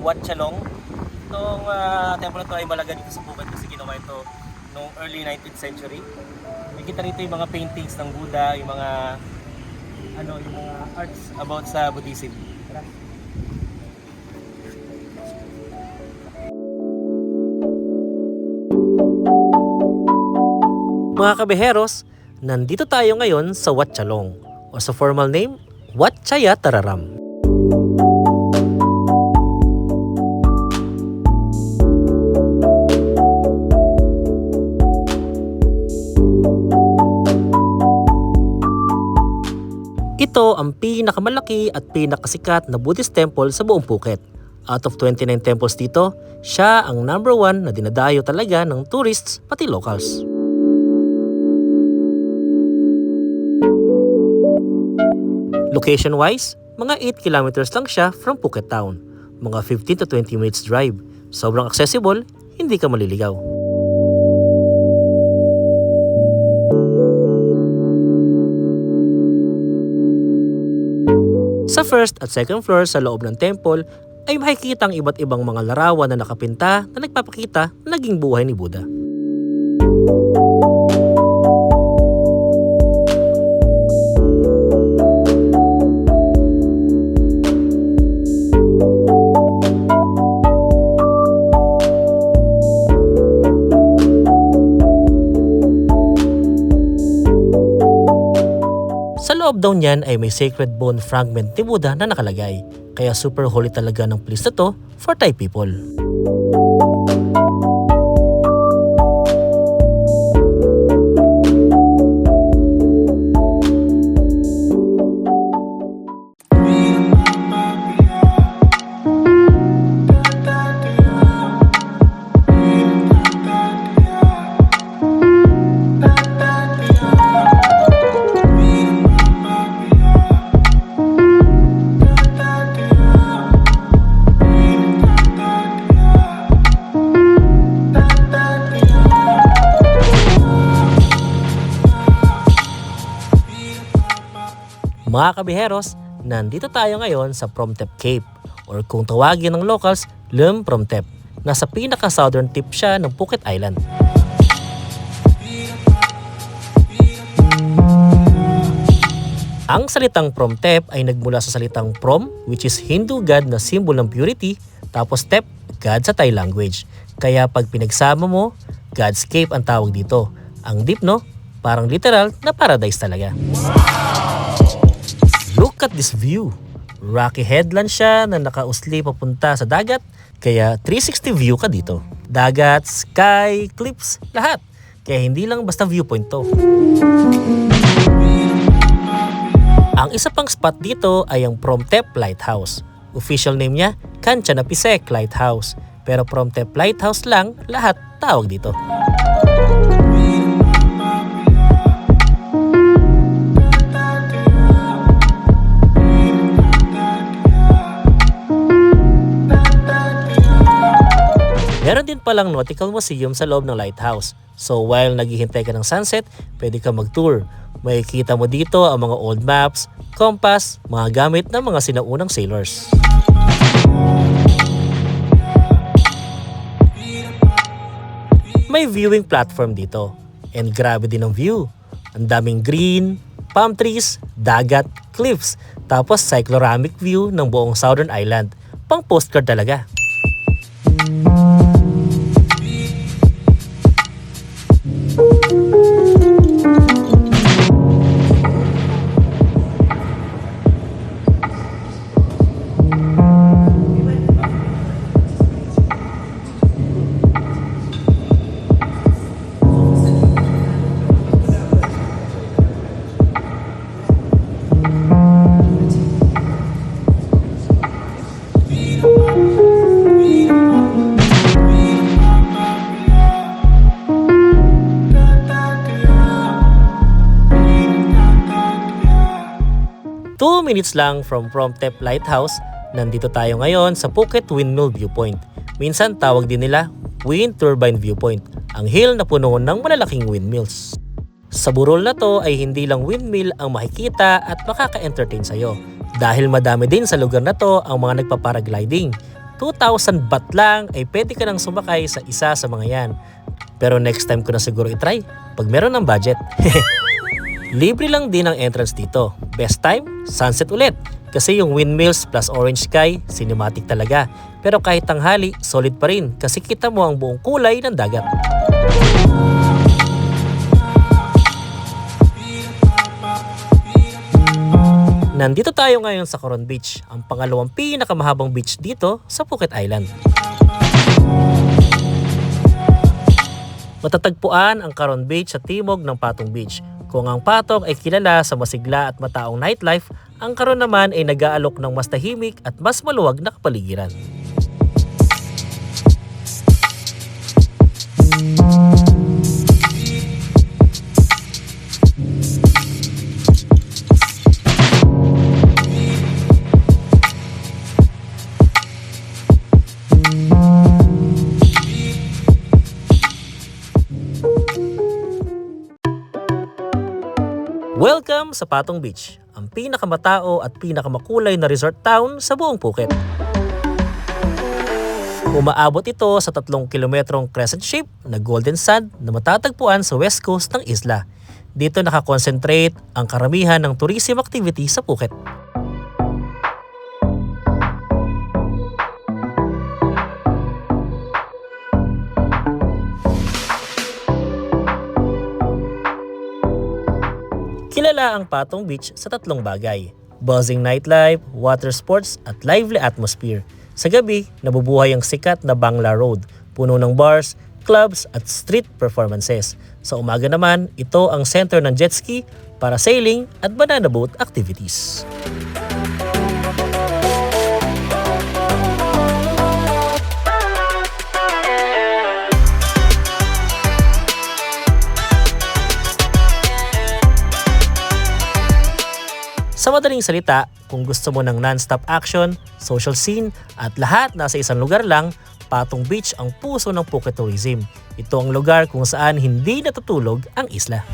Wat Chalong. Itong templo na to ay malaga dito sa Phuket kasi ginawa ito noong early 19th century. Makikita rito yung mga paintings ng Buddha, yung mga arts about sa Buddhism. Tara. Mga kabeheros, nandito tayo ngayon sa Wat Chalong o sa formal name, Wat Chaya Tararam. Ito ang pinakamalaki at pinakasikat na Buddhist temple sa buong Phuket. Out of 29 temples dito, siya ang number 1 na dinadayo talaga ng tourists pati locals. Location-wise, mga 8 kilometers lang siya from Phuket Town. Mga 15 to 20 minutes drive. Sobrang accessible, hindi ka maliligaw. Sa first at second floor sa loob ng temple ay makikita ang iba't ibang mga larawan na nakapinta na nagpapakita na naging buhay ni Buddha. Sa loob daw niyan ay may sacred bone fragment ni Buddha na nakalagay, kaya super holy talaga ng place na to for Thai people. Mga kabiheros, nandito tayo ngayon sa Promthep Cape or kung tawagin ng locals, Lum Promthep. Nasa pinaka-southern tip siya ng Phuket Island. Ang salitang Promthep ay nagmula sa salitang Prom, which is Hindu god na symbol ng purity, tapos Thep, god sa Thai language. Kaya pag pinagsama mo, God's Cape ang tawag dito. Ang deep, no? Parang literal na paradise talaga. Look at this view. Rocky headland siya na nakausli papunta sa dagat, kaya 360 view ka dito. Dagat, sky, cliffs, lahat. Kaya hindi lang basta viewpoint to. Ang isa pang spot dito ay ang Promthep Lighthouse. Official name niya, Kanchanapesek Lighthouse. Pero Promthep Lighthouse lang, lahat tawag dito. Meron din palang nautical museum sa loob ng lighthouse. So while naghihintay ka ng sunset, pwede ka mag-tour. Makikita mo dito ang mga old maps, compass, mga gamit ng mga sinaunang sailors. May viewing platform dito. And grabe din ang view. Ang daming green, palm trees, dagat, cliffs, tapos cycloramic view ng buong Southern Island. Pang postcard talaga. Minutes lang from Promthep Lighthouse, nandito tayo ngayon sa Phuket Windmill Viewpoint. Minsan tawag din nila Wind Turbine Viewpoint, ang hill na puno ng malalaking windmills. Sa burol na to ay hindi lang windmill ang makikita at makaka-entertain sa'yo. Dahil madami din sa lugar na to ang mga nagpa-paragliding. 2,000 baht lang ay pwede ka nang sumakay sa isa sa mga yan. Pero next time ko na siguro itry pag meron ng budget. Libre lang din ang entrance dito. Best time, sunset ulit. Kasi yung windmills plus orange sky, cinematic talaga. Pero kahit tanghali, solid pa rin kasi kita mo ang buong kulay ng dagat. Nandito tayo ngayon sa Coron Beach, ang pangalawang pinakamahabang beach dito sa Phuket Island. Matatagpuan ang Coron Beach sa timog ng Patong Beach. Kung ang Patong ay kilala sa masigla at mataong nightlife, ang Coron naman ay nag-aalok ng mas tahimik at mas maluwag na kapaligiran. Welcome sa Patong Beach, ang pinakamatao at pinakamakulay na resort town sa buong Phuket. Umaabot ito sa 3 kilometrong crescent shape na golden sand na matatagpuan sa west coast ng isla. Dito nakakonsentrate ang karamihan ng tourism activity sa Phuket. Kilala ang Patong Beach sa 3 bagay: buzzing nightlife, water sports at lively atmosphere. Sa gabi, nabubuhay ang sikat na Bangla Road, puno ng bars, clubs at street performances. Sa umaga naman, ito ang center ng jet ski, parasailing at banana boat activities. Sa madaling salita, kung gusto mo ng non-stop action, social scene at lahat nasa isang lugar lang, Patong Beach ang puso ng Phuket Tourism. Ito ang lugar kung saan hindi natutulog ang isla.